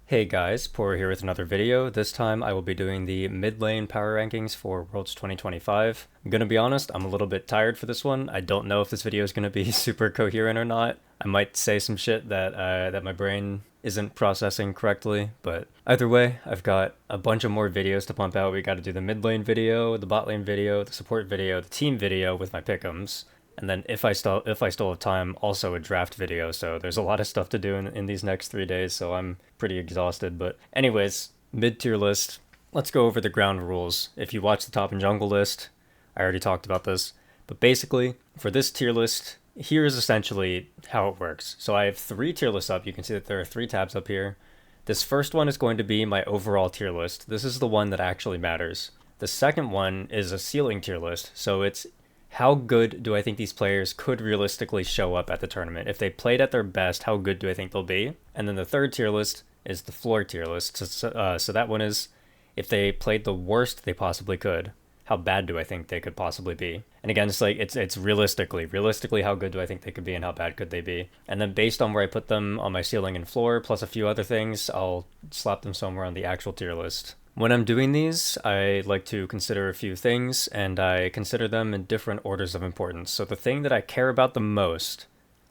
Hey guys, Poro here with another video. This time I will be doing the mid lane power rankings for Worlds 2025. I'm gonna be honest, I'm a little bit tired for this one. I don't know if this video is gonna be super coherent or not. I might say some shit that my brain isn't processing correctly, but either way, I've got a bunch of more videos to pump out. We gotta do the mid lane video, the bot lane video, the support video, the team video with my pick'ems. And then if I still have time, also a draft video. So there's a lot of stuff to do in these next 3 days. So I'm pretty exhausted. But anyways, mid-tier list. Let's go over the ground rules. If you watch the top and jungle list, I already talked about this. But basically, for this tier list, here's essentially how it works. So I have 3 tier lists up. You can see that there are 3 tabs up here. This first one is going to be my overall tier list. This is the one that actually matters. The second one is a ceiling tier list. So it's how good do I think these players could realistically show up at the tournament? If they played at their best, how good do I think they'll be? And then the third tier list is the floor tier list. So that one is if they played the worst they possibly could, how bad do I think they could possibly be? And again, it's realistically how good do I think they could be and how bad could they be? And then based on where I put them on my ceiling and floor, plus a few other things, I'll slap them somewhere on the actual tier list. When I'm doing these, I like to consider a few things, and I consider them in different orders of importance. So the thing that I care about the most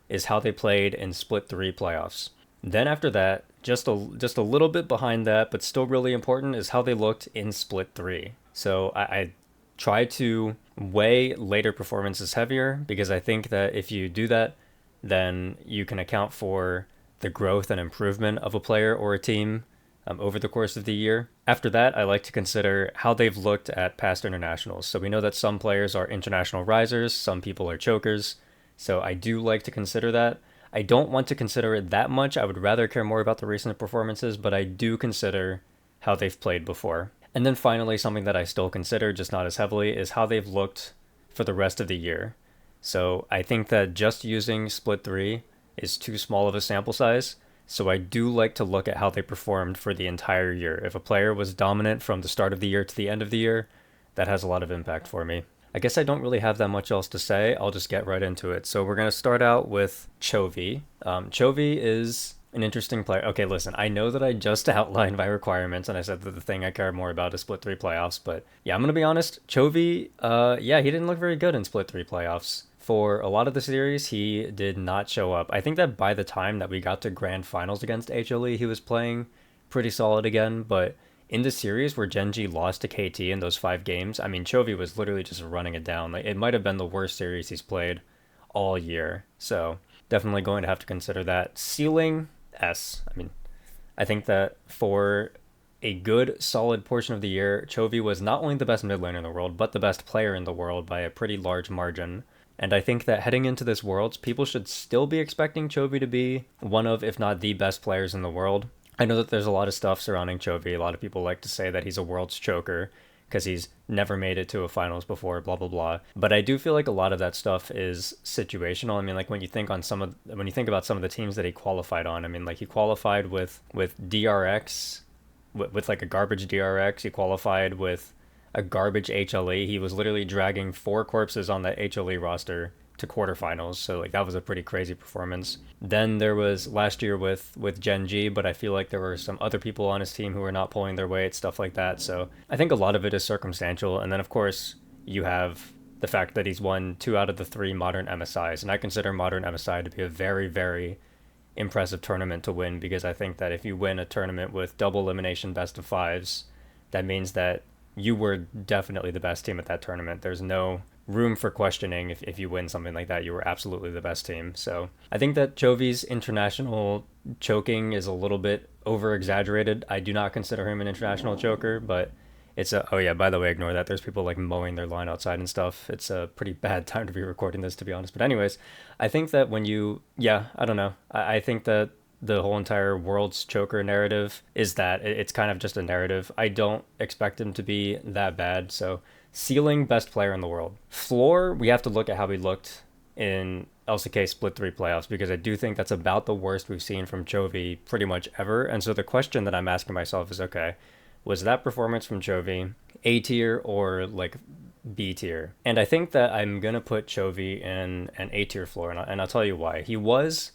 is how they played in Split 3 playoffs. Then after that, just a little bit behind that, but still really important, is how they looked in Split 3. So I try to weigh later performances heavier, because I think that if you do that, then you can account for the growth and improvement of a player or a team over the course of the year. After that, I like to consider how they've looked at past internationals. So we know that some players are international risers, some people are chokers. So I do like to consider that. I don't want to consider it that much. I would rather care more about the recent performances, but I do consider how they've played before. And then finally, something that I still consider, just not as heavily, is how they've looked for the rest of the year. So I think that just using Split 3 is too small of a sample size. So I do like to look at how they performed for the entire year. If a player was dominant from the start of the year to the end of the year, that has a lot of impact for me. I guess I don't really have that much else to say. I'll just get right into it. So we're going to start out with Chovy. Chovy is an interesting player. Okay, listen, I know that I just outlined my requirements and I said that the thing I care more about is Split 3 playoffs, but yeah, I'm going to be honest. Chovy, yeah, he didn't look very good in Split 3 playoffs. For a lot of the series, he did not show up. I think that by the time that we got to grand finals against HLE, he was playing pretty solid again. But in the series where Genji lost to KT in those 5 games, I mean, Chovy was literally just running it down. Like, it might have been the worst series he's played all year. So definitely going to have to consider that. Ceiling, S. I mean, I think that for a good, solid portion of the year, Chovy was not only the best mid laner in the world, but the best player in the world by a pretty large margin. And I think that heading into this Worlds, people should still be expecting Chovy to be one of, if not the best players in the world. I know that there's a lot of stuff surrounding Chovy. A lot of people like to say that he's a Worlds choker because he's never made it to a finals before, blah, blah, blah. But I do feel like a lot of that stuff is situational. I mean, like when you think about some of the teams that he qualified on, I mean, like he qualified with DRX, with like a garbage DRX. He qualified with a garbage HLE. He was literally dragging 4 corpses on that HLE roster to quarterfinals. So like that was a pretty crazy performance. Then there was last year with Genji, but I feel like there were some other people on his team who were not pulling their weight, stuff like that. So I think a lot of it is circumstantial. And then of course you have the fact that he's won 2 out of the 3 modern MSIs. And I consider modern MSI to be a very, very impressive tournament to win, because I think that if you win a tournament with double elimination best of 5s, that means that you were definitely the best team at that tournament. There's no room for questioning if you win something like that. You were absolutely the best team. So I think that Chovy's international choking is a little bit over exaggerated. I do not consider him an international choker, but it's a, oh yeah, by the way, ignore that. There's people like mowing their lawn outside and stuff. It's a pretty bad time to be recording this, to be honest. But anyways, I think that when you, yeah, I don't know. I think that the whole entire World's choker narrative is that it's kind of just a narrative. I don't expect him to be that bad. So ceiling, best player in the world. Floor, we have to look at how he looked in LCK Split 3 playoffs, because I do think that's about the worst we've seen from Chovy pretty much ever. And so the question that I'm asking myself is, okay, was that performance from Chovy A tier or like B tier? And I think that I'm going to put Chovy in an A tier floor, and I'll tell you why. He was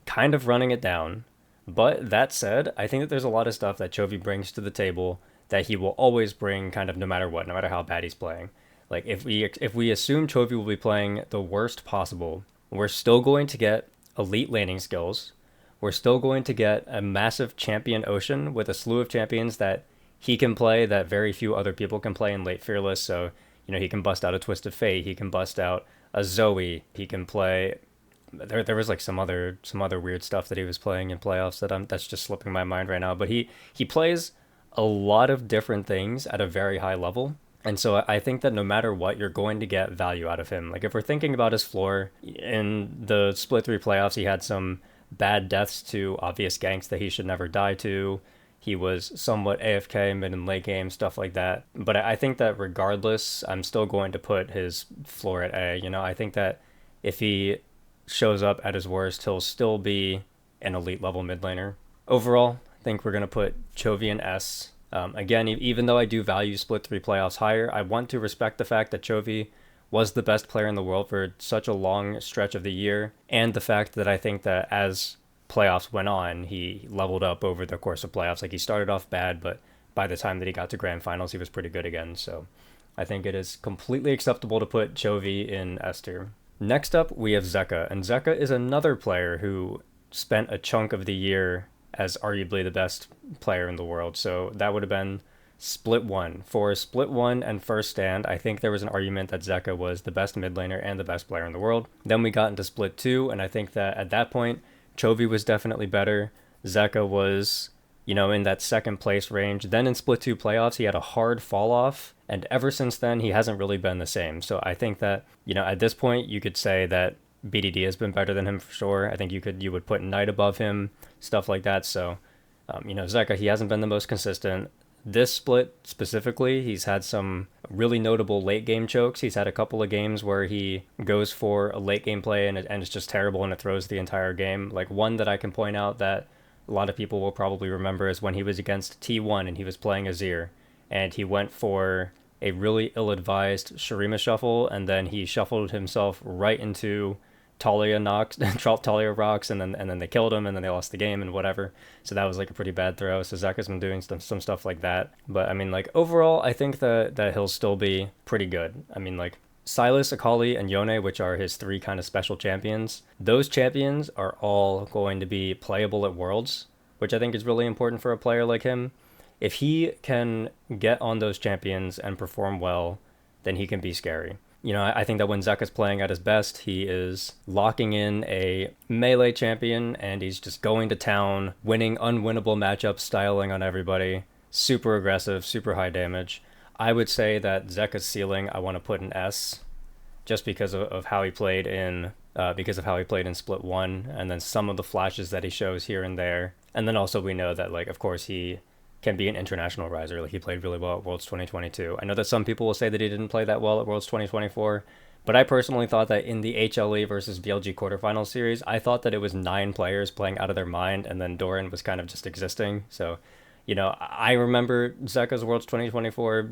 kind of running it down, But that said, I think that there's a lot of stuff that Chovy brings to the table that he will always bring kind of no matter what, no matter how bad he's playing. Like if we assume Chovy will be playing the worst possible, we're still going to get elite laning skills. We're still going to get a massive champion ocean with a slew of champions that he can play that very few other people can play in late Fearless. So, he can bust out a Twisted Fate, he can bust out a Zoe, he can play there was like some other weird stuff that he was playing in playoffs that's just slipping my mind right now. But he plays a lot of different things at a very high level. And so I think that no matter what, you're going to get value out of him. Like if we're thinking about his floor in the split 3 playoffs, he had some bad deaths to obvious ganks that he should never die to. He was somewhat AFK mid and late game, stuff like that. But I think that regardless, I'm still going to put his floor at A. I think that if he shows up at his worst, he'll still be an elite level mid laner. Overall, I think we're going to put Chovy in S. Again, even though I do value split 3 playoffs higher, I want to respect the fact that Chovy was the best player in the world for such a long stretch of the year, and the fact that I think that as playoffs went on, he leveled up over the course of playoffs. Like he started off bad, but by the time that he got to grand finals, he was pretty good again. So I think it is completely acceptable to put Chovy in S tier. Next up, we have Zeka, and Zeka is another player who spent a chunk of the year as arguably the best player in the world. So that would have been Split 1. For Split 1 and First Stand, I think there was an argument that Zeka was the best mid laner and the best player in the world. Then we got into Split 2, and I think that at that point, Chovy was definitely better. Zeka was, in that second place range. Then in Split 2 playoffs, he had a hard fall off. And ever since then, he hasn't really been the same. So I think that, at this point, you could say that BDD has been better than him for sure. I think you would put Knight above him, stuff like that. So, Zeka, he hasn't been the most consistent. This split specifically, he's had some really notable late game chokes. He's had a couple of games where he goes for a late game play and it's just terrible and it throws the entire game. Like one that I can point out that a lot of people will probably remember is when he was against T1 and he was playing Azir and he went for a really ill-advised Shurima shuffle, and then he shuffled himself right into Talia rocks, and then they killed him, and then they lost the game and whatever. So that was like a pretty bad throw. So Zeka's been doing some stuff like that. But I mean, like overall, I think that he'll still be pretty good. I mean, like Sylas, Akali, and Yone, which are his 3 kind of special champions, those champions are all going to be playable at Worlds, which I think is really important for a player like him. If he can get on those champions and perform well, then he can be scary. I think that when Zeka's playing at his best, he is locking in a melee champion and he's just going to town, winning unwinnable matchups, styling on everybody, super aggressive, super high damage. I would say that Zeka's ceiling I want to put in S, just because of how he played in Split 1, and then some of the flashes that he shows here and there. And then also we know that, like, of course, he can be an international riser. Like he played really well at Worlds 2022. I know that some people will say that he didn't play that well at Worlds 2024, but I personally thought that in the HLE versus BLG quarterfinal series, I thought that it was 9 players playing out of their mind, and then Doran was kind of just existing. So, I remember Zeka's Worlds 2024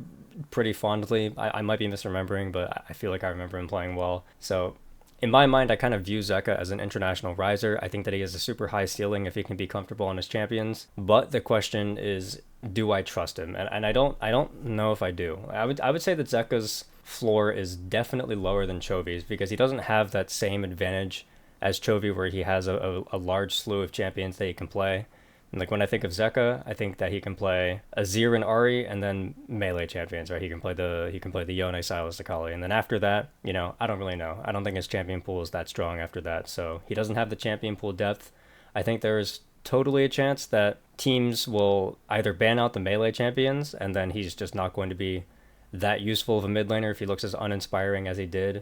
pretty fondly. I might be misremembering, but I feel like I remember him playing well. So in my mind, I kind of view Zeka as an international riser. I think that he has a super high ceiling if he can be comfortable on his champions. But the question is, do I trust him? And I don't know if I do. I would say that Zeka's floor is definitely lower than Chovy's because he doesn't have that same advantage as Chovy where he has a large slew of champions that he can play. And like when I think of Zeka, I think that he can play Azir and Ahri and then melee champions, right? He can play the Yone, Sylas, Akali, and then after that, I don't really know. I don't think his champion pool is that strong after that. So he doesn't have the champion pool depth. I think there is totally a chance that teams will either ban out the melee champions and then he's just not going to be that useful of a mid laner if he looks as uninspiring as he did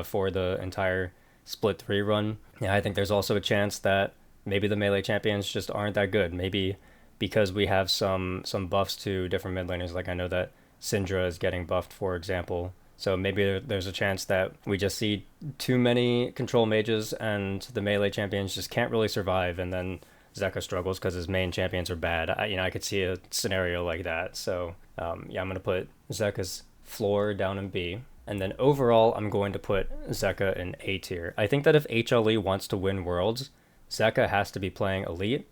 for the entire Split 3 run. Yeah, I think there's also a chance that maybe the melee champions just aren't that good. Maybe because we have some buffs to different mid laners. Like I know that Syndra is getting buffed, for example. So maybe there's a chance that we just see too many control mages and the melee champions just can't really survive. And then Zeka struggles because his main champions are bad. I could see a scenario like that. So I'm going to put Zeka's floor down in B. And then overall, I'm going to put Zeka in A tier. I think that if HLE wants to win Worlds, Zeka has to be playing Elite,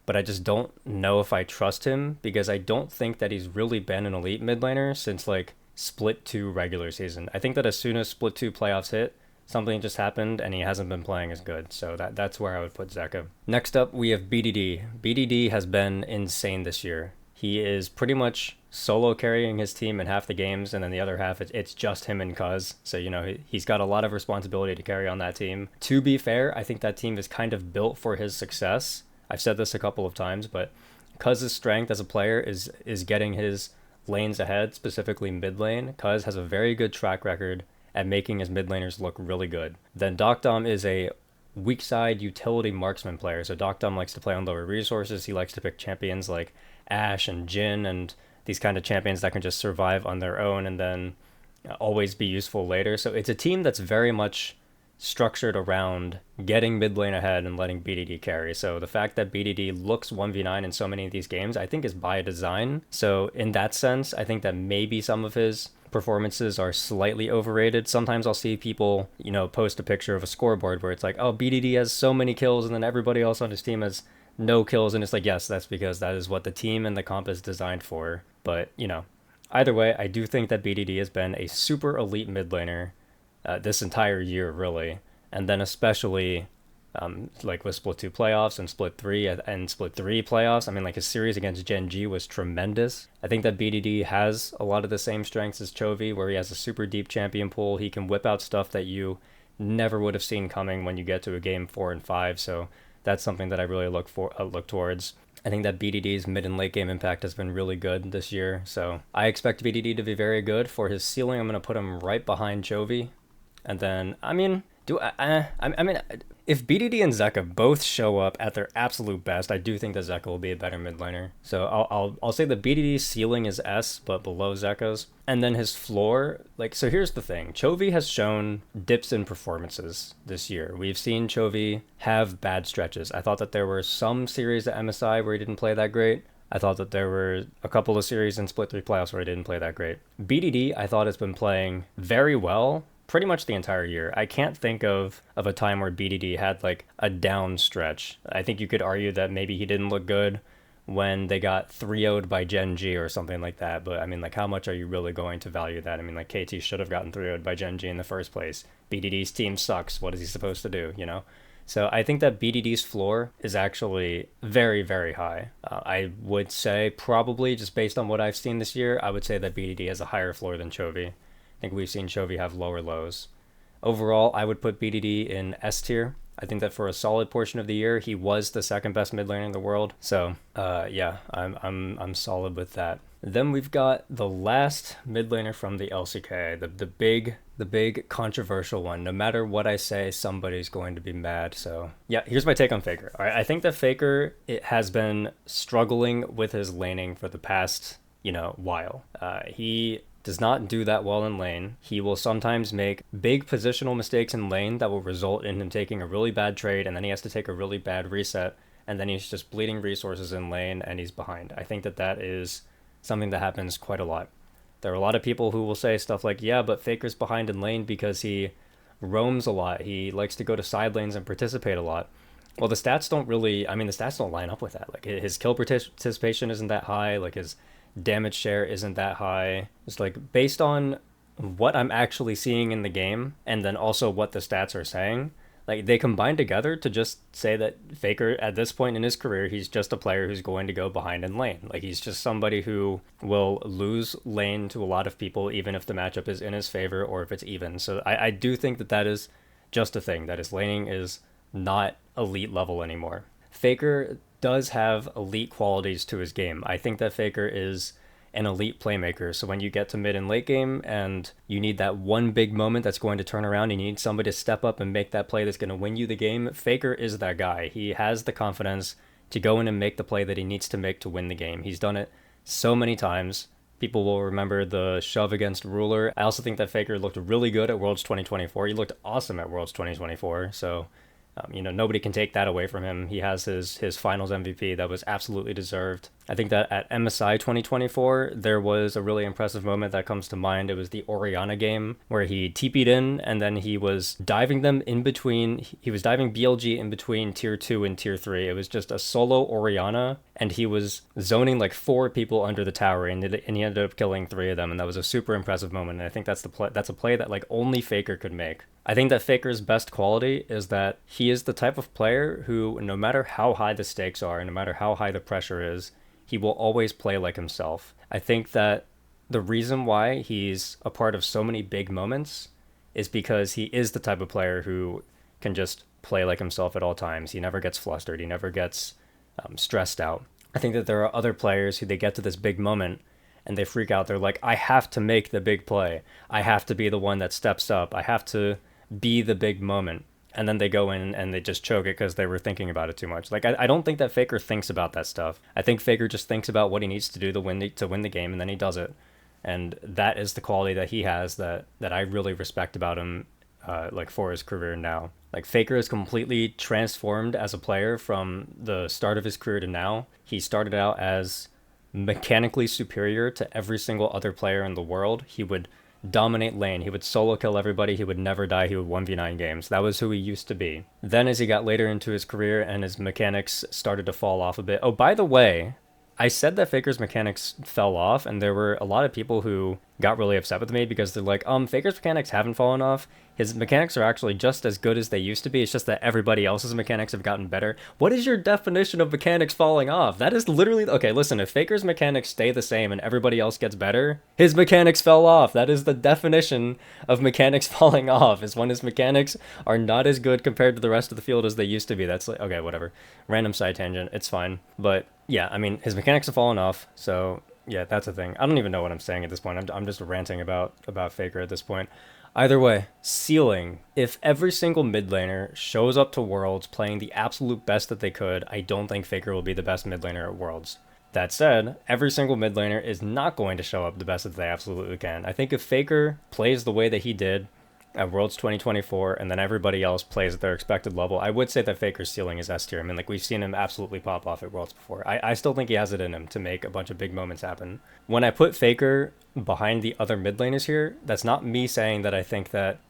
but I just don't know if I trust him because I don't think that he's really been an elite mid laner since like Split 2 regular season. I think that as soon as Split 2 playoffs hit, something just happened and he hasn't been playing as good. So that's where I would put Zeka. Next up, we have BDD. BDD has been insane this year. He is pretty much solo carrying his team in half the games, and then the other half, it's just him and Cuz. So, you know, he's got a lot of responsibility to carry on that team. To be fair, I think that team is kind of built for his success. I've said this a couple of times, but Cuz's strength as a player is getting his lanes ahead, specifically mid lane. Cuz has a very good track record at making his mid laners look really good. Then Docdom is a weak side utility marksman player. So Docdom likes to play on lower resources. He likes to pick champions like Ashe and Jhin and these kind of champions that can just survive on their own and then always be useful later. So it's a team that's very much structured around getting mid lane ahead and letting BDD carry. So the fact that BDD looks 1v9 in so many of these games, I think is by design. So in that sense, I think that maybe some of his performances are slightly overrated. Sometimes I'll see people, you know, post a picture of a scoreboard where it's like, oh, BDD has so many kills and then everybody else on his team has no kills. And it's like, yes, that's because that is what the team and the comp is designed for. But, you know, either way, I do think that BDD has been a super elite mid laner this entire year, really. And then especially like with Split 2 playoffs and Split 3 and Split 3 playoffs. I mean, like his series against Gen G was tremendous. I think that BDD has a lot of the same strengths as Chovy, where he has a super deep champion pool. He can whip out stuff that you never would have seen coming when you get to a game 4 and 5. So that's something that I really look towards. I think that BDD's mid and late game impact has been really good this year. So I expect BDD to be very good. For his ceiling, I'm going to put him right behind Chovy. And then, I mean, if BDD and Zeka both show up at their absolute best, I do think that Zeka will be a better mid laner. So I'll say the BDD's ceiling is S, but below Zeka's. And then his floor, like, so here's the thing. Chovy has shown dips in performances this year. We've seen Chovy have bad stretches. I thought that there were some series at MSI where he didn't play that great. I thought that there were a couple of series in Split 3 playoffs where he didn't play that great. BDD, I thought, has been playing very well pretty much the entire year. I can't think of a time where BDD had like a down stretch. I think you could argue that maybe he didn't look good when they got 3-0'd by Gen G or something like that. But I mean, like, how much are you really going to value that? I mean, like, KT should have gotten 3-0'd by Gen G in the first place. BDD's team sucks. What is he supposed to do, you know? So I think that BDD's floor is actually very, very high. I would say probably just based on what I've seen this year, I would say that BDD has a higher floor than Chovy. I think we've seen Chovy have lower lows. Overall, I would put BDD in S tier. I think that for a solid portion of the year, he was the second best mid laner in the world. So, yeah, I'm solid with that. Then we've got the last mid laner from the LCK, the big controversial one. No matter what I say, somebody's going to be mad. So, yeah, here's my take on Faker. All right, I think that Faker has been struggling with his laning for the past, while. He does not do that well in lane. He will sometimes make big positional mistakes in lane that will result in him taking a really bad trade, and then he has to take a really bad reset, and then he's just bleeding resources in lane and he's behind. I think that is something that happens quite a lot. There are a lot of people who will say stuff like, yeah, but Faker's behind in lane because he roams a lot. He likes to go to side lanes and participate a lot. Well, the stats don't line up with that. Like, his kill participation isn't that high. Like, his damage share isn't that high. It's like, based on what I'm actually seeing in the game and then also what the stats are saying, like, they combine together to just say that Faker, at this point in his career, he's just a player who's going to go behind in lane. Like, he's just somebody who will lose lane to a lot of people, even if the matchup is in his favor or if it's even. So I do think that is just a thing, that his laning is not elite level anymore. Faker does have elite qualities to his game. I think that Faker is an elite playmaker. So when you get to mid and late game and you need that one big moment that's going to turn around and you need somebody to step up and make that play that's going to win you the game, Faker is that guy. He has the confidence to go in and make the play that he needs to make to win the game. He's done it so many times. People will remember the shove against Ruler. I also think that Faker looked really good at Worlds 2024. He looked awesome at Worlds 2024. So nobody can take that away from him. He has his finals MVP that was absolutely deserved. I think that at MSI 2024, there was a really impressive moment that comes to mind. It was the Orianna game where he TP'd in and then he was diving them in between. He was diving BLG in between tier 2 and tier 3. It was just a solo Orianna and he was zoning like 4 people under the tower and he ended up killing 3 of them. And that was a super impressive moment. And I think that's a play that like only Faker could make. I think that Faker's best quality is that he is the type of player who, no matter how high the stakes are, and no matter how high the pressure is, he will always play like himself. I think that the reason why he's a part of so many big moments is because he is the type of player who can just play like himself at all times. He never gets flustered. He never gets stressed out. I think that there are other players who they get to this big moment and they freak out. They're like, I have to make the big play. I have to be the one that steps up. I have to be the big moment. And then they go in and they just choke it because they were thinking about it too much. Like, I don't think that Faker thinks about that stuff. I think Faker just thinks about what he needs to do to win the game, and then he does it. And that is the quality that he has that I really respect about him, like, for his career now. Like, Faker is completely transformed as a player from the start of his career to now. He started out as mechanically superior to every single other player in the world. He would dominate lane. He would solo kill everybody. He would never die. He would 1v9 games. That was who he used to be. Then as he got later into his career and his mechanics started to fall off a bit. Oh, by the way, I said that Faker's mechanics fell off, and there were a lot of people who got really upset with me because they're like, Faker's mechanics haven't fallen off. His mechanics are actually just as good as they used to be. It's just that everybody else's mechanics have gotten better. What is your definition of mechanics falling off? That is literally... Okay, listen, if Faker's mechanics stay the same and everybody else gets better, his mechanics fell off. That is the definition of mechanics falling off, is when his mechanics are not as good compared to the rest of the field as they used to be. That's like... Okay, whatever. Random side tangent. It's fine. But yeah, I mean, his mechanics have fallen off, so... Yeah, that's a thing. I don't even know what I'm saying at this point. I'm just ranting about Faker at this point. Either way, ceiling. If every single mid laner shows up to Worlds playing the absolute best that they could, I don't think Faker will be the best mid laner at Worlds. That said, every single mid laner is not going to show up the best that they absolutely can. I think if Faker plays the way that he did at Worlds 2024, and then everybody else plays at their expected level, I would say that Faker's ceiling is S tier. I mean, like, we've seen him absolutely pop off at Worlds before. I still think he has it in him to make a bunch of big moments happen. When I put Faker behind the other mid laners here, that's not me saying that I think that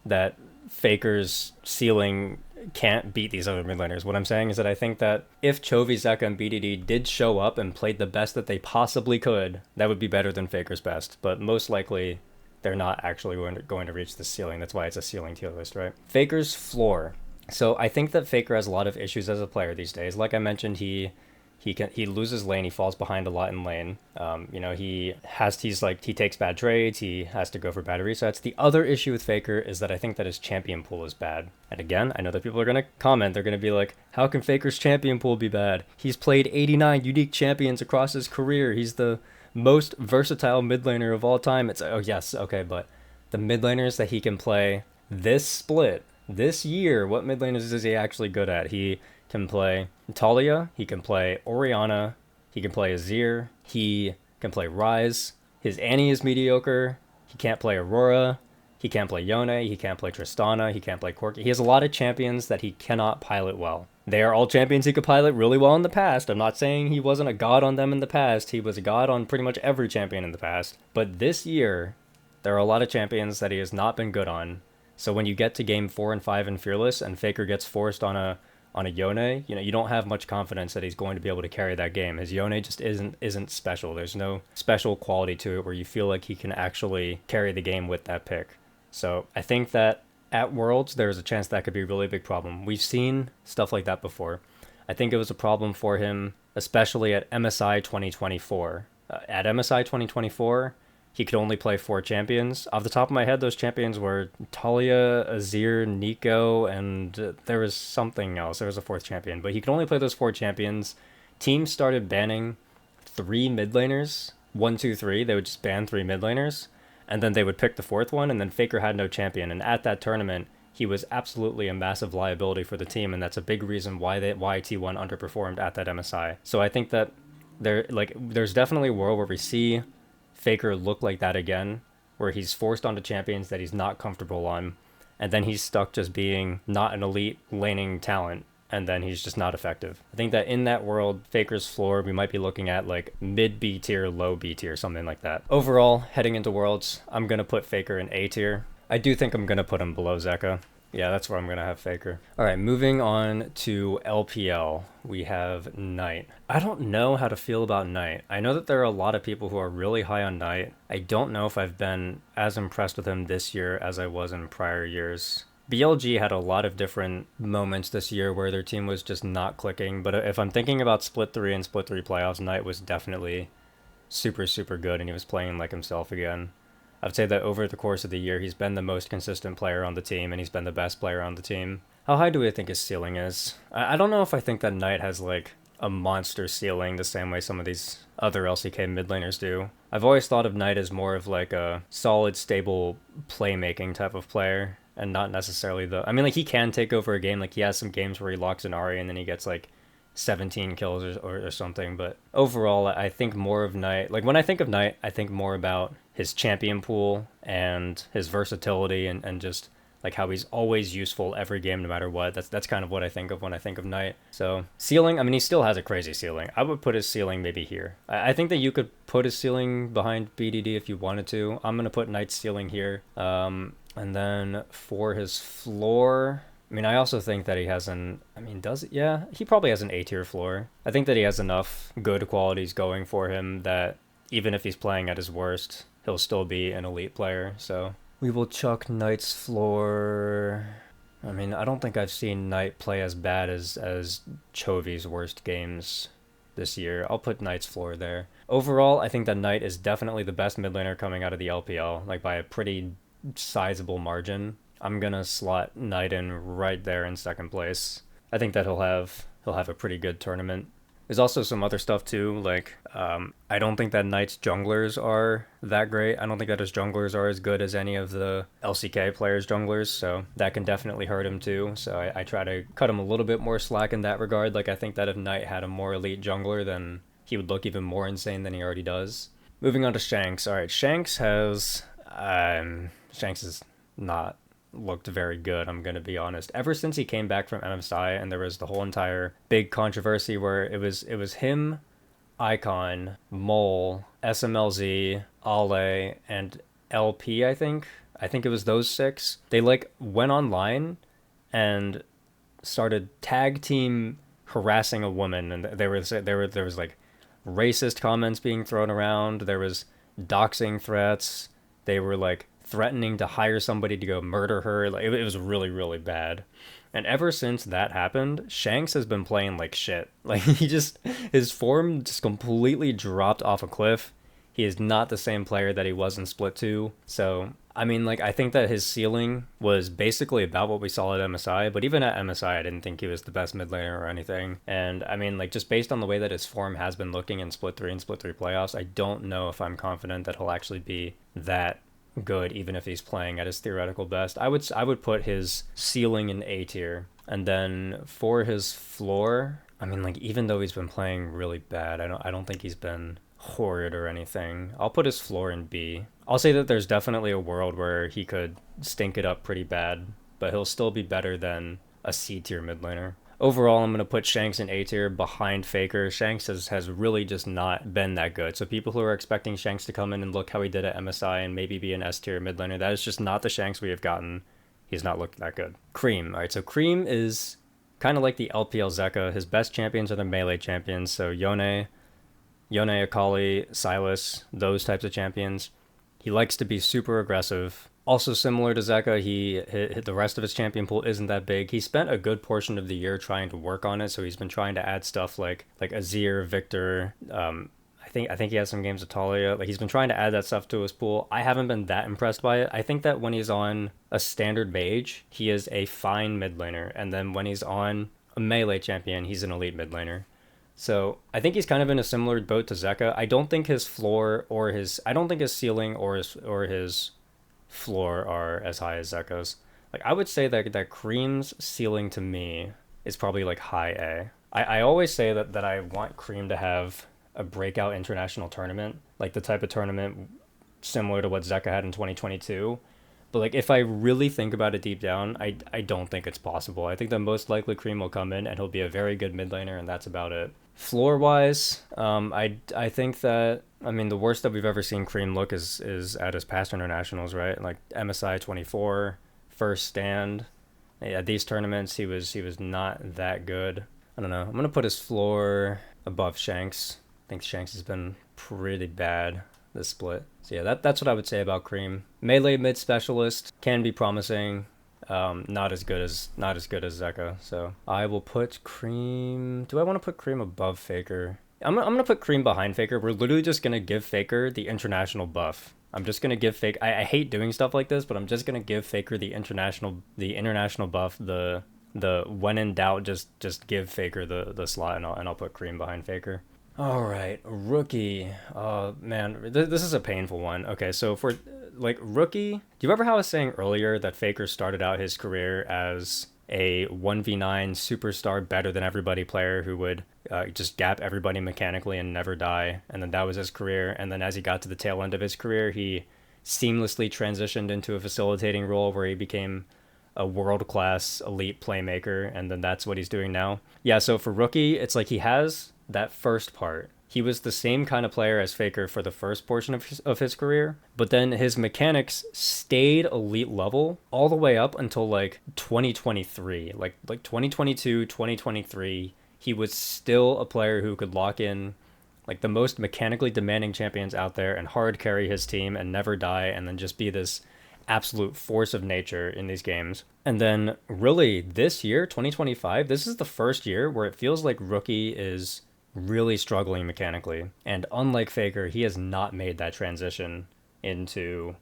Faker's ceiling can't beat these other mid laners. What I'm saying is that I think that if Chovy, Zeka, and BDD did show up and played the best that they possibly could, that would be better than Faker's best. But most likely, they're not actually going to reach the ceiling. That's why it's a ceiling tier list, right? Faker's floor. So I think that Faker has a lot of issues as a player these days. Like I mentioned, he loses lane. He falls behind a lot in lane. He takes bad trades. He has to go for bad resets. The other issue with Faker is that I think that his champion pool is bad. And again, I know that people are going to comment. They're going to be like, how can Faker's champion pool be bad? He's played 89 unique champions across his career. He's the most versatile mid laner of all time. It's, oh yes, okay, but the mid laners that he can play this split, this year, what mid laners is he actually good at? He can play Talia, he can play Orianna, he can play Azir, he can play Ryze. His Annie is mediocre. He can't play Aurora. He can't play Yone. He can't play Tristana. He can't play Corki. He has a lot of champions that he cannot pilot well. They are all champions he could pilot really well in the past. I'm not saying he wasn't a god on them in the past. He was a god on pretty much every champion in the past. But this year, there are a lot of champions that he has not been good on. So when you get to game 4 and 5 in Fearless and Faker gets forced on a Yone, you don't have much confidence that he's going to be able to carry that game. His Yone just isn't special. There's no special quality to it where you feel like he can actually carry the game with that pick. So I think that at Worlds, there's a chance that could be a really big problem. We've seen stuff like that before. I think it was a problem for him, especially at MSI 2024. At MSI 2024, he could only play 4 champions. Off the top of my head, those champions were Talia, Azir, Nico, and there was something else. There was a 4th champion, but he could only play those 4 champions. Teams started banning 3 mid laners. 1, 2, 3. They would just ban 3 mid laners, and then they would pick the 4th one, and then Faker had no champion. And at that tournament, he was absolutely a massive liability for the team, and that's a big reason why T1 underperformed at that MSI. So I think that there's definitely a world where we see Faker look like that again, where he's forced onto champions that he's not comfortable on, and then he's stuck just being not an elite laning talent and then he's just not effective. I think that in that world, Faker's floor, we might be looking at like mid B tier, low B tier, something like that. Overall, heading into Worlds, I'm going to put Faker in A tier. I do think I'm going to put him below Zeka. Yeah, that's where I'm going to have Faker. All right, moving on to LPL, we have Knight. I don't know how to feel about Knight. I know that there are a lot of people who are really high on Knight. I don't know if I've been as impressed with him this year as I was in prior years. BLG had a lot of different moments this year where their team was just not clicking, but if I'm thinking about Split 3 and Split 3 playoffs, Knight was definitely super, super good, and he was playing like himself again. I would say that over the course of the year, he's been the most consistent player on the team, and he's been the best player on the team. How high do I think his ceiling is? I don't know if I think that Knight has, like, a monster ceiling the same way some of these other LCK mid laners do. I've always thought of Knight as more of, like, a solid, stable playmaking type of player, and not necessarily the... I mean, like, he can take over a game. Like, he has some games where he locks an Ahri, and then he gets, like, 17 kills or something, but overall I think more of Knight. Like when I think of Knight, I think more about his champion pool and his versatility and just like how he's always useful every game no matter what. That's kind of what I think of when I think of Knight. So ceiling, I mean, he still has a crazy ceiling. I would put his ceiling maybe here. I think that you could put his ceiling behind BDD if you wanted to. I'm gonna put Knight's ceiling here, and then for his floor, I mean, I also think that he has an... I mean, does it? Yeah, he probably has an A-tier floor. I think that he has enough good qualities going for him that even if he's playing at his worst, he'll still be an elite player. So we will chuck Knight's floor... I mean, I don't think I've seen Knight play as bad as Chovy's worst games this year. I'll put Knight's floor there. Overall, I think that Knight is definitely the best mid laner coming out of the LPL, like by a pretty sizable margin. I'm gonna slot Knight in right there in second place. I think that he'll have a pretty good tournament. There's also some other stuff too, like I don't think that Knight's junglers are that great. I don't think that his junglers are as good as any of the LCK players' junglers, so that can definitely hurt him too. So I try to cut him a little bit more slack in that regard. Like I think that if Knight had a more elite jungler, then he would look even more insane than he already does. Moving on to Shanks. All right, Shanks has Shanks is not looked very good, I'm gonna be honest. Ever since he came back from MSI and there was the whole entire big controversy where it was him, Icon, Mole, SMLZ, Ale, and LP, I think it was those six. They like went online and started tag team harassing a woman, and there was like racist comments being thrown around, there was doxing threats, they were like threatening to hire somebody to go murder her. Like it was really, really bad. And ever since that happened, Shanks has been playing like shit. Like his form just completely dropped off a cliff. He is not the same player that he was in Split 2. So, I mean, like, I think that his ceiling was basically about what we saw at MSI, but even at MSI, I didn't think he was the best mid laner or anything. And, I mean, like, just based on the way that his form has been looking in Split 3 and Split 3 playoffs, I don't know if I'm confident that he'll actually be that good, even if he's playing at his theoretical best. I would put his ceiling in A tier, and then for his floor, I mean, like, even though he's been playing really bad, I don't think he's been horrid or anything. I'll put his floor in B. I'll say that there's definitely a world where he could stink it up pretty bad, but he'll still be better than a C tier mid laner. Overall, I'm going to put Shanks in A tier behind Faker. Shanks has really just not been that good. So people who are expecting Shanks to come in and look how he did at MSI and maybe be an S tier mid laner, that is just not the Shanks we have gotten. He's not looked that good. Cream. All right, so Cream is kind of like the LPL Zeka. His best champions are the melee champions. So Yone, Akali, Silas, those types of champions. He likes to be super aggressive. Also similar to Zeka, the rest of his champion pool isn't that big. He spent a good portion of the year trying to work on it, so he's been trying to add stuff like Azir, Victor. I think he has some games of Talia. Like he's been trying to add that stuff to his pool. I haven't been that impressed by it. I think that when he's on a standard mage, he is a fine mid laner, and then when he's on a melee champion, he's an elite mid laner. So I think he's kind of in a similar boat to Zeka. I don't think his floor or I don't think his ceiling or his floor are as high as Zeka's. Like I would say that Cream's ceiling to me is probably like high A. I always say that I want Cream to have a breakout international tournament, like the type of tournament similar to what Zeka had in 2022. But like if I really think about it deep down, I don't think it's possible. I think the most likely Cream will come in and he'll be a very good mid laner, and that's about it. Floor wise, I think that, I mean, the worst that we've ever seen Cream look is at his past internationals, right? Like MSI 24, first stand. At these tournaments, he was not that good. I don't know. I'm gonna put his floor above Shanks. I think Shanks has been pretty bad this split. So yeah, that's what I would say about Cream. Melee mid specialist can be promising. Not as good as Zeka. So I will put Cream. Do I want to put Cream above Faker? I'm gonna put Cream behind Faker. We're literally just gonna give Faker the international buff. I'm just gonna give Faker. I hate doing stuff like this, but I'm just gonna give Faker the international buff. The when in doubt, just give Faker the slot, and I'll put Cream behind Faker. All right, rookie. Oh man, this is a painful one. Okay, so for like rookie, do you remember how I was saying earlier that Faker started out his career as a 1v9 superstar, better than everybody player who would just gap everybody mechanically and never die, and then that was his career. And then as he got to the tail end of his career, he seamlessly transitioned into a facilitating role where he became a world-class elite playmaker, and then that's what he's doing now. Yeah, so for rookie, it's like he has that first part. He was the same kind of player as Faker for the first portion of his career, but then his mechanics stayed elite level all the way up until like 2023. Like 2022, 2023, he was still a player who could lock in like the most mechanically demanding champions out there and hard carry his team and never die, and then just be this absolute force of nature in these games. And then really this year, 2025, this is the first year where it feels like rookie is really struggling mechanically. And unlike Faker, he has not made that transition into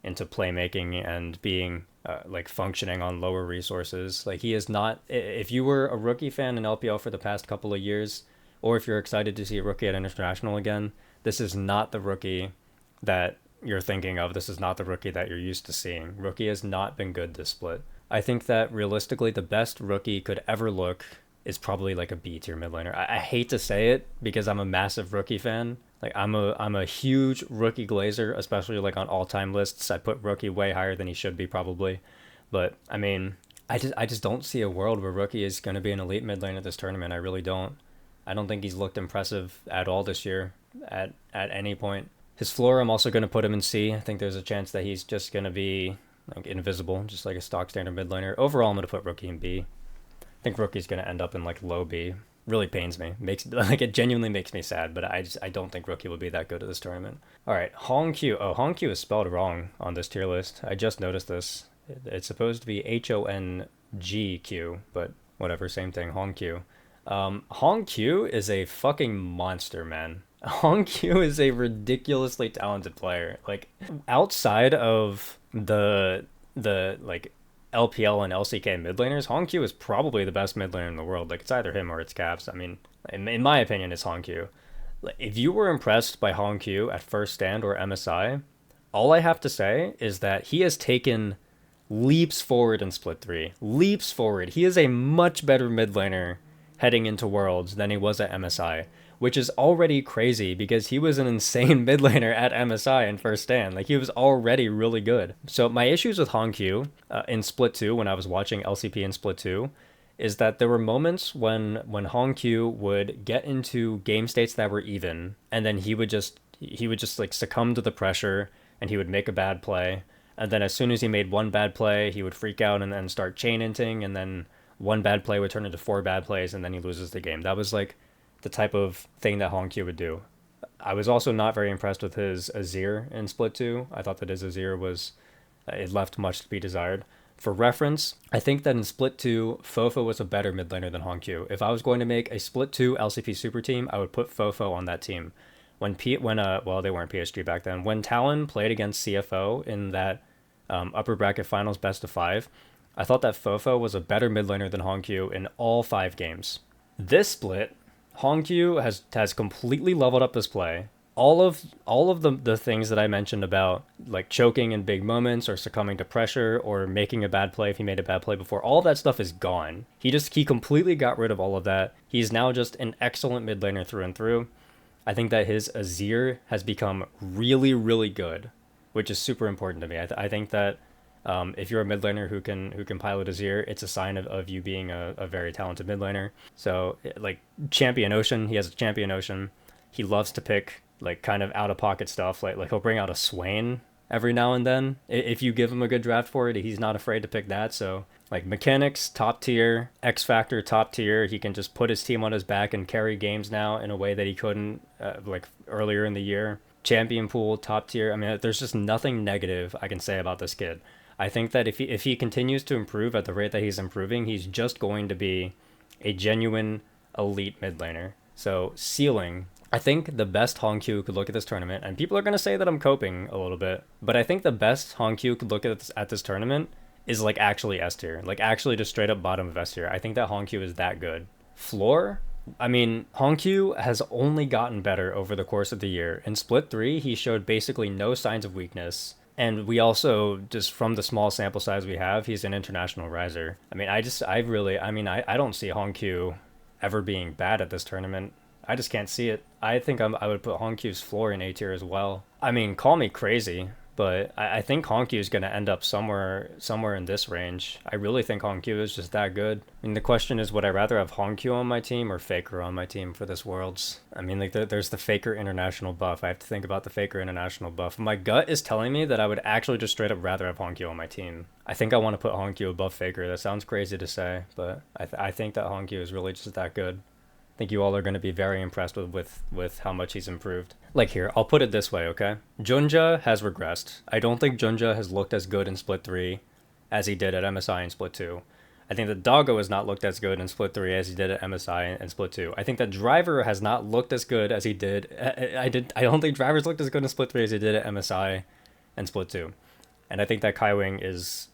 playmaking and being like functioning on lower resources. Like he is not, if you were a rookie fan in LPL for the past couple of years, or if you're excited to see a rookie at international again, this is not the rookie that you're thinking of. This is not the rookie that you're used to seeing. Rookie has not been good this split. I think that realistically the best rookie could ever look is probably like a B tier mid laner. I hate to say it because I'm a massive rookie fan. Like I'm a huge rookie glazer, especially like on all-time lists. I put rookie way higher than he should be probably. But I mean, I just don't see a world where rookie is going to be an elite mid laner this tournament. I really don't. I don't think he's looked impressive at all this year at any point. His floor, I'm also going to put him in C. I think there's a chance that he's just going to be like invisible, just like a stock standard mid laner. Overall, I'm going to put rookie in B. I think rookie's going to end up in like low B. Really pains me. It genuinely makes me sad, but I don't think rookie will be that good at this tournament. All right, Hong Q. Oh, Hong Q is spelled wrong on this tier list. I just noticed this. It's supposed to be HONGQ, but whatever, same thing. Hong Q. Hong Q is a fucking monster, man. Hong Q is a ridiculously talented player. Like outside of the like LPL and LCK mid laners, Hong Q is probably the best mid laner in the world. Like it's either him or it's Caps. I mean, in my opinion, it's Hong Q. If you were impressed by Hong Q at first stand or MSI, all I have to say is that he has taken leaps forward in Split 3. Leaps forward. He is a much better mid laner heading into Worlds than he was at MSI, which is already crazy because he was an insane mid laner at MSI in first stand. Like he was already really good. So my issues with Hong Q in Split 2 when I was watching LCP in Split 2 is that there were moments when Hong Q would get into game states that were even, and then he would just like succumb to the pressure and he would make a bad play. And then as soon as he made one bad play, he would freak out and then start chain inting, and then one bad play would turn into 4 bad plays, and then he loses the game. That was like the type of thing that Hong Q would do. I was also not very impressed with his Azir in Split 2. I thought that his Azir was, it left much to be desired. For reference, I think that in Split 2, Fofo was a better mid laner than Hong Q. If I was going to make a Split 2 LCP super team, I would put Fofo on that team. When they weren't PSG back then. When Talon played against CFO in that upper bracket finals best of 5, I thought that Fofo was a better mid laner than Hong Q in all 5 games. This split, Hong Q has completely leveled up his play. All of the things that I mentioned about like choking in big moments or succumbing to pressure or making a bad play if he made a bad play before, all that stuff is gone. He completely got rid of all of that. He's now just an excellent mid laner through and through. I think that his Azir has become really, really good, which is super important to me. I think that If you're a mid laner who can pilot Azir, it's a sign of you being a very talented mid laner. So like Champion Ocean, he has a Champion Ocean. He loves to pick like kind of out of pocket stuff. Like he'll bring out a Swain every now and then. If you give him a good draft for it, he's not afraid to pick that. So like mechanics, top tier, X Factor, top tier. He can just put his team on his back and carry games now in a way that he couldn't like earlier in the year. Champion pool, top tier. I mean, there's just nothing negative I can say about this kid. I think that if he continues to improve at the rate that he's improving, he's just going to be a genuine elite mid laner. So ceiling, I think the best Hongq could look at this tournament, and people are going to say that I'm coping a little bit, but I think the best Hongq could look at this tournament is like actually S tier, like actually just straight up bottom of S tier. I think that Hongq is that good. Floor, I mean, Hongq has only gotten better over the course of the year. In Split 3, he showed basically no signs of weakness. And we also, just from the small sample size we have, he's an international riser. I mean, I don't see Hongq ever being bad at this tournament. I just can't see it. I think I would put Hongq's floor in A tier as well. I mean, call me crazy, but I think Hongq is going to end up somewhere in this range. I really think Hongq is just that good. I mean, the question is, would I rather have Hongq on my team or Faker on my team for this Worlds? I mean, like there's the Faker International buff. I have to think about the Faker International buff. My gut is telling me that I would actually just straight up rather have Hongq on my team. I think I want to put Hongq above Faker. That sounds crazy to say, but I think that Hongq is really just that good. I think you all are going to be very impressed with how much he's improved. Like here, I'll put it this way, okay? Junja has regressed. I don't think Junja has looked as good in Split 3 as he did at MSI in Split 2. I think that Doggo has not looked as good in Split 3 as he did at MSI and Split 2. I think that Driver has not looked as good as he did. I don't think Driver's looked as good in Split 3 as he did at MSI and Split 2. And I think that Kaiwing is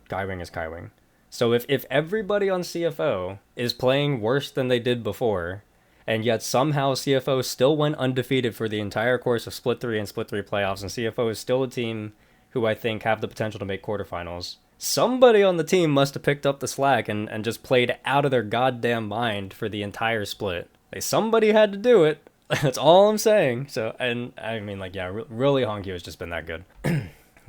Kaiwing. So if everybody on CFO is playing worse than they did before, and yet somehow CFO still went undefeated for the entire course of Split 3 and Split 3 playoffs, and CFO is still a team who I think have the potential to make quarterfinals, somebody on the team must have picked up the slack and just played out of their goddamn mind for the entire split. Like, somebody had to do it. That's all I'm saying. So, and I mean, like, yeah, really Hongq has just been that good.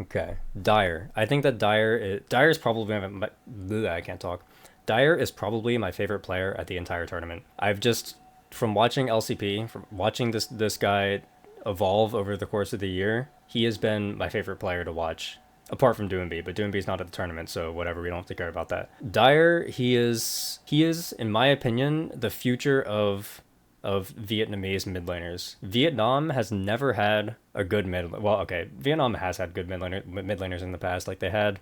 Okay, Dire. I think that Dire is probably I can't talk. Dire is probably my favorite player at the entire tournament. I've just, from watching LCP, from watching this guy evolve over the course of the year, he has been my favorite player to watch. Apart from Doomby, but Doomby's not at the tournament, so whatever, we don't have to care about that. Dire, he is, in my opinion, the future of Vietnamese mid laners. Vietnam has never had a good Vietnam has had good mid laners in the past. Like they had,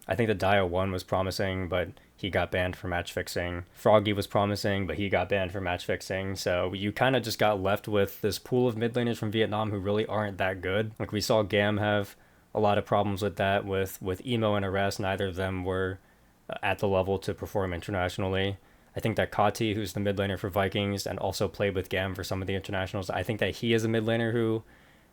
I think the Dio 1 was promising, but he got banned for match fixing. Froggy was promising, but he got banned for match fixing. So you kind of just got left with this pool of mid laners from Vietnam who really aren't that good. Like we saw Gam have a lot of problems with that with Emo and Arrest. Neither of them were at the level to perform internationally. I think that Kati, who's the mid laner for Vikings and also played with Gam for some of the internationals, I think that he is a mid laner who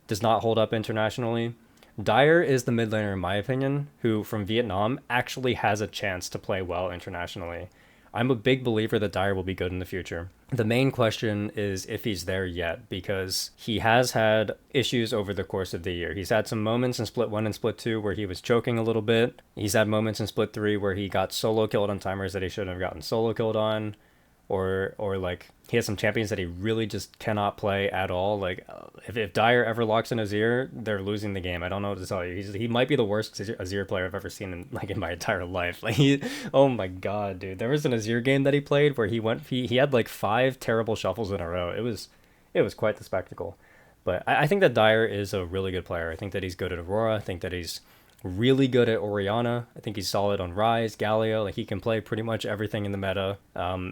does not hold up internationally. Dire is the mid laner, in my opinion, who from Vietnam actually has a chance to play well internationally. I'm a big believer that Dire will be good in the future. The main question is if he's there yet, because he has had issues over the course of the year. He's had some moments in Split 1 and Split 2 where he was choking a little bit. He's had moments in Split 3 where he got solo killed on timers that he shouldn't have gotten solo killed on. Or like he has some champions that he really just cannot play at all. Like if Dire ever locks in Azir, they're losing the game. I don't know what to tell you. He might be the worst Azir player I've ever seen in my entire life. Like oh my god, dude. There was an Azir game that he played where he had like 5 terrible shuffles in a row. It was quite the spectacle. But I think that Dire is a really good player. I think that he's good at Aurora. I think that he's really good at Orianna. I think he's solid on Ryze, Galio. Like he can play pretty much everything in the meta.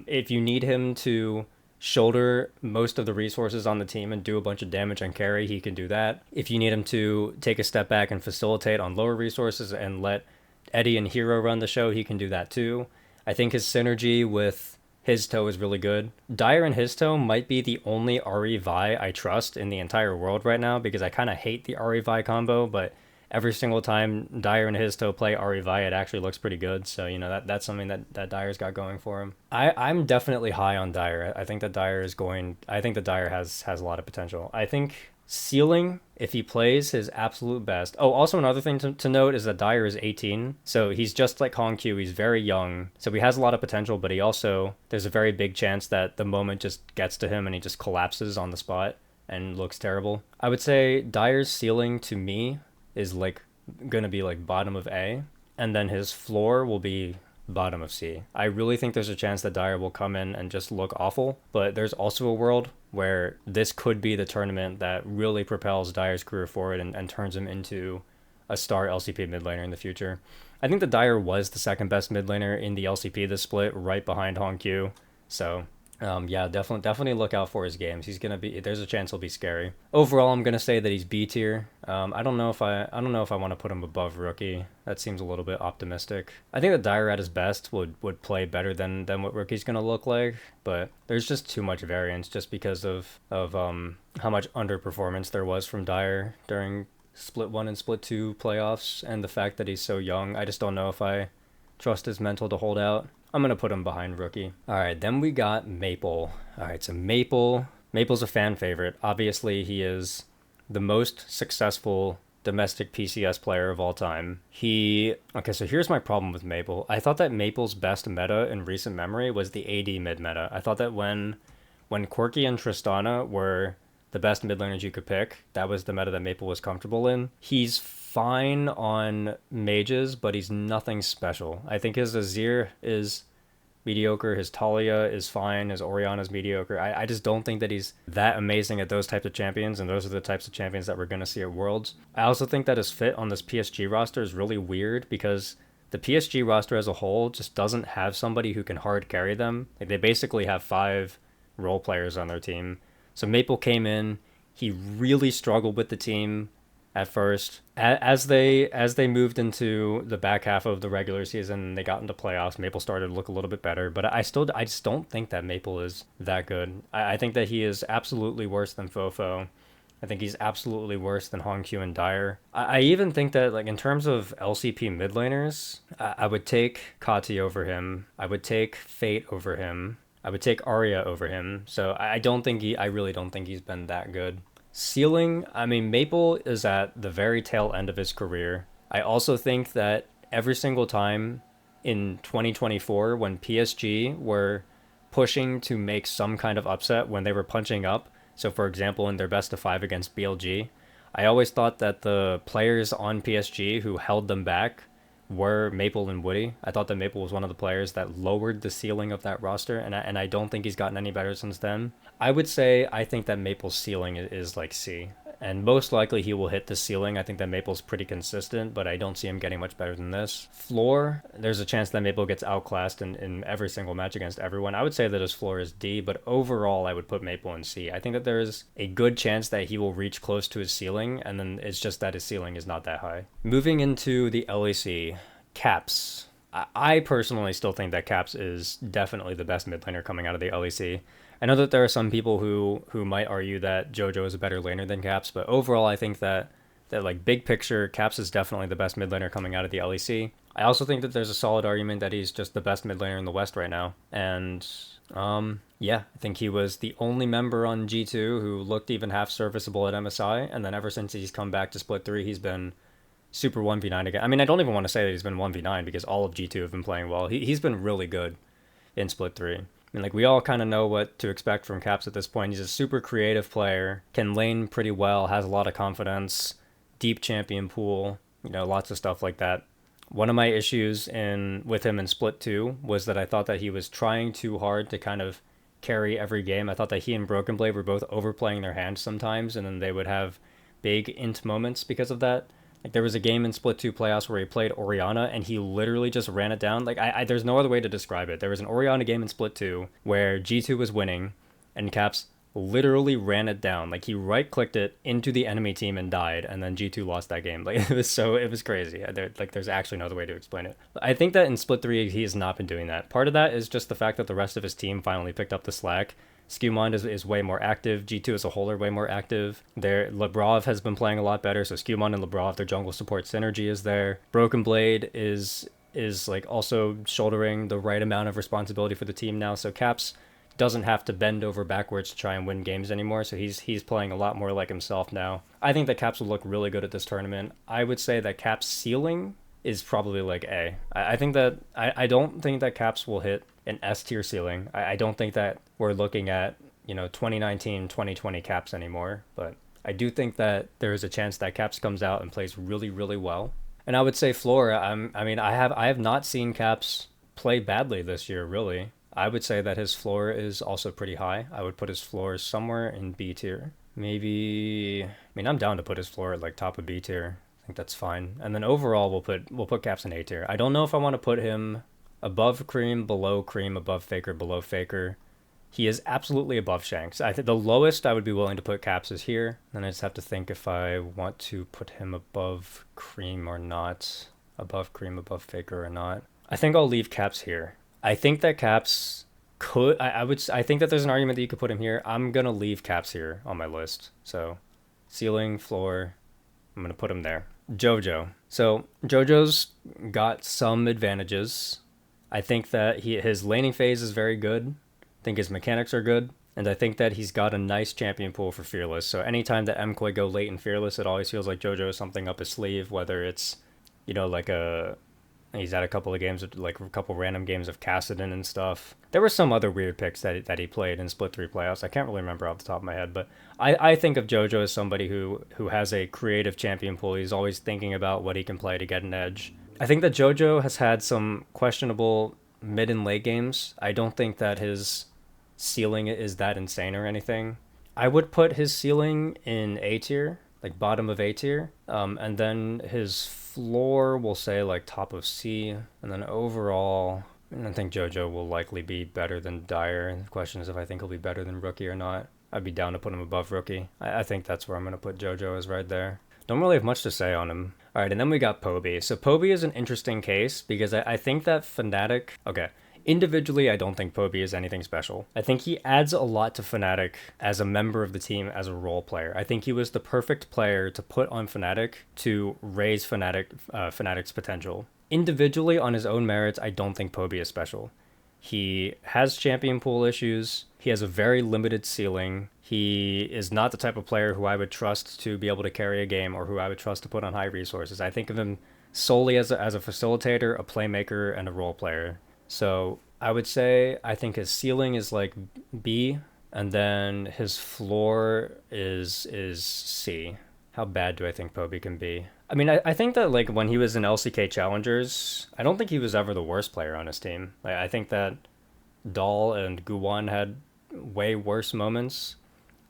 If you need him to shoulder most of the resources on the team and do a bunch of damage on carry, he can do that. If you need him to take a step back and facilitate on lower resources and let Eddie and Hero run the show, he can do that too. I think his synergy with His Toe is really good. Dire and His Toe might be the only Ahri Vi I trust in the entire world right now, because I kind of hate the Ahri Vi combo, but every single time Dire and His Toe play Ahri Vi, it actually looks pretty good. So, you know, that's something that Dire's got going for him. I'm definitely high on Dire. I think that Dire has a lot of potential. I think ceiling if he plays his absolute best. Oh, also another thing to note is that Dyer is 18, so he's just like Hongq. He's very young, so he has a lot of potential, but he also, there's a very big chance that the moment just gets to him and he just collapses on the spot and looks terrible. I would say Dyer's ceiling to me is like gonna be like bottom of A, and then his floor will be bottom of C. I really think there's a chance that Dyer will come in and just look awful, but there's also a world where this could be the tournament that really propels Dyer's career forward and turns him into a star LCP mid laner in the future. I think that Dyer was the second best mid laner in the LCP this split, right behind Hongq. So yeah, definitely look out for his games. He's gonna be, there's a chance he'll be scary. Overall, I'm gonna say that he's B tier. I don't know if I want to put him above Rookie. That seems a little bit optimistic. I think that Dyer at his best would play better than what Rookie's gonna look like, but there's just too much variance just because of how much underperformance there was from Dyer during Split 1 and Split 2 playoffs, and the fact that he's so young. I just don't know if I trust his mental to hold out. I'm going to put him behind Rookie. All right, then we got Maple. All right, so Maple's a fan favorite. Obviously, he is the most successful domestic PCS player of all time. Okay, so here's my problem with Maple. I thought that Maple's best meta in recent memory was the AD mid meta. I thought that when Quirky and Tristana were the best mid laners you could pick, that was the meta that Maple was comfortable in. He's fine on mages, but he's nothing special. I think his Azir is mediocre, his Talia is fine, his Orianna's mediocre. I just don't think that he's that amazing at those types of champions, and those are the types of champions that we're going to see at Worlds. I also think that his fit on this PSG roster is really weird because the PSG roster as a whole just doesn't have somebody who can hard carry them. Like, they basically have 5 role players on their team. So Maple came in, he really struggled with the team at first. As they moved into the back half of the regular season, they got into playoffs, Maple started to look a little bit better, but I just don't think that Maple is that good. I think that he is absolutely worse than Fofo. I think he's absolutely worse than Hongq and Dyer. I even think that, like, in terms of LCP mid laners, I would take Kati over him. I would take Fate over him. I would take Arya over him. So I really don't think he's been that good. Ceiling, I mean, Maple is at the very tail end of his career. I also think that every single time in 2024 when PSG were pushing to make some kind of upset when they were punching up, so for example in their best of 5 against BLG, I always thought that the players on PSG who held them back were Maple and Woody. I thought that Maple was one of the players that lowered the ceiling of that roster, and I don't think he's gotten any better since then. I would say I think that Maple's ceiling is like C, and most likely he will hit the ceiling. I think that Maple's pretty consistent, but I don't see him getting much better than this. Floor, there's a chance that Maple gets outclassed in every single match against everyone. I would say that his floor is D, but overall I would put Maple in C. I think that there is a good chance that he will reach close to his ceiling, and then it's just that his ceiling is not that high. Moving into the LEC, Caps. I personally still think that Caps is definitely the best mid laner coming out of the LEC. I know that there are some people who might argue that JoJo is a better laner than Caps, but overall I think that like big picture, Caps is definitely the best mid laner coming out of the LEC. I also think that there's a solid argument that he's just the best mid laner in the West right now. And yeah, I think he was the only member on G2 who looked even half serviceable at MSI, and then ever since he's come back to Split 3, he's been super 1v9 again. I mean, I don't even want to say that he's been 1v9 because all of G2 have been playing well. He's been really good in Split 3. I mean, like, we all kind of know what to expect from Caps at this point. He's a super creative player, can lane pretty well, has a lot of confidence, deep champion pool, you know, lots of stuff like that. One of my issues with him in Split 2 was that I thought that he was trying too hard to kind of carry every game. I thought that he and Broken Blade were both overplaying their hand sometimes, and then they would have big int moments because of that. Like, there was a game in Split 2 playoffs where he played Orianna and he literally just ran it down. Like, there's no other way to describe it. There was an Orianna game in Split 2 where G2 was winning and Caps literally ran it down. Like, he right-clicked it into the enemy team and died, and then G2 lost that game. Like, it was crazy. There's actually no other way to explain it. I think that in Split 3, he has not been doing that. Part of that is just the fact that the rest of his team finally picked up the slack. Skewmond is way more active. G2 as a whole are way more active. Lebrov has been playing a lot better, so Skewmond and Lebrov, their jungle support synergy is there. Broken Blade is like also shouldering the right amount of responsibility for the team now, so Caps doesn't have to bend over backwards to try and win games anymore. So he's playing a lot more like himself now. I think that Caps will look really good at this tournament. I would say that Caps' ceiling is probably like A. I think that I don't think that Caps will hit an S tier ceiling. I don't think that we're looking at, 2019, 2020 Caps anymore, but I do think that there is a chance that Caps comes out and plays really, really well. And I would say floor, I have not seen Caps play badly this year, really. I would say that his floor is also pretty high. I would put his floor somewhere in B tier. Maybe, I'm down to put his floor at like top of B tier. I think that's fine. And then overall, we'll put Caps in A tier. I don't know if I want to put him above Cream, above Faker, below Faker. He is absolutely above Shanks. I think the lowest I would be willing to put Caps is here. Then I just have to think if I want to put him above Cream or not. Above Cream, above Faker or not. I think I'll leave Caps here. I think that Caps could... I think that there's an argument that you could put him here. I'm going to leave Caps here on my list. So, ceiling, floor, I'm going to put him there. JoJo. So, JoJo's got some advantages. I think that his laning phase is very good. I think his mechanics are good. And I think that he's got a nice champion pool for Fearless. So anytime that MKOI go late in Fearless, it always feels like JoJo has something up his sleeve, whether it's, he's had a couple of games, like a couple random games of Kassadin and stuff. There were some other weird picks that he played in Split 3 playoffs. I can't really remember off the top of my head, but I think of JoJo as somebody who has a creative champion pool. He's always thinking about what he can play to get an edge. I think that JoJo has had some questionable mid and late games. I don't think that his ceiling is that insane or anything. I would put his ceiling in A tier, like bottom of A tier, and then his floor will say like top of C, and then overall, I think JoJo will likely be better than Dyer. The question is if I think he'll be better than Rookie or not. I'd be down to put him above Rookie. I think that's where I'm going to put JoJo, is right there. Don't really have much to say on him. All right, and then we got Poby. So Poby is an interesting case because I think that Fnatic... Okay, individually, I don't think Poby is anything special. I think he adds a lot to Fnatic as a member of the team, as a role player. I think he was the perfect player to put on Fnatic to raise Fnatic's potential. Individually, on his own merits, I don't think Poby is special. He has champion pool issues. He has a very limited ceiling. He is not the type of player who I would trust to be able to carry a game or who I would trust to put on high resources. I think of him solely as a facilitator, a playmaker, and a role player. So I would say I think his ceiling is like B, and then his floor is C. How bad do I think Poby can be? I think that like when he was in LCK Challengers, I don't think he was ever the worst player on his team. I think that Dahl and Guwan had way worse moments.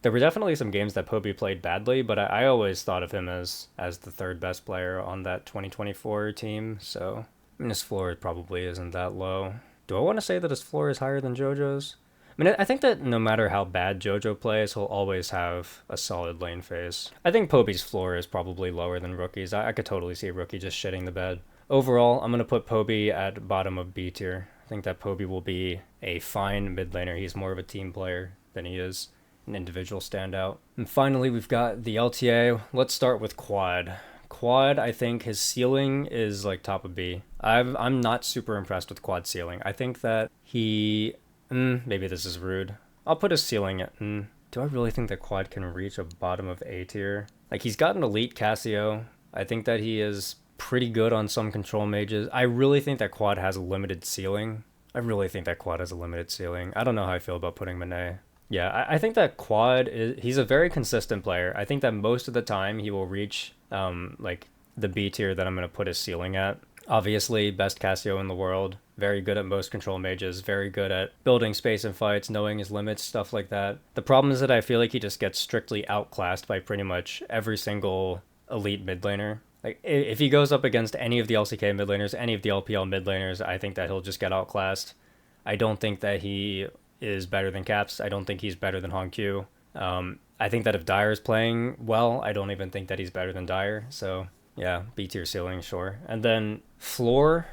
There were definitely some games that Poby played badly, but I always thought of him as the third best player on that 2024 team, so his floor probably isn't that low. Do I want to say that his floor is higher than JoJo's? I think that no matter how bad JoJo plays, he'll always have a solid lane phase. I think Poby's floor is probably lower than Rookie's. I could totally see Rookie just shitting the bed. Overall, I'm going to put Poby at bottom of B tier. I think that Poby will be a fine mid laner. He's more of a team player than he is an individual standout. And finally, we've got the LTA. Let's start with Quad. Quad, I think his ceiling is like top of B. I'm not super impressed with Quad ceiling. I think that he... maybe this is rude. I'll put his ceiling at... do I really think that Quad can reach a bottom of A tier? Like, he's got an elite Cassio. I think that he is pretty good on some control mages. I really think that Quad has a limited ceiling. I don't know how I feel about putting Monet. Yeah, I think that Quad he's a very consistent player. I think that most of the time he will reach like the B tier that I'm going to put his ceiling at. Obviously, best Cassio in the world. Very good at most control mages. Very good at building space in fights, knowing his limits, stuff like that. The problem is that I feel like he just gets strictly outclassed by pretty much every single elite mid laner. Like, if he goes up against any of the LCK mid laners, any of the LPL mid laners, I think that he'll just get outclassed. I don't think that he is better than Caps. I don't think he's better than Hongq. I think that if Dyer is playing well, I don't even think that he's better than Dyer. So yeah, B tier ceiling, sure. And then floor,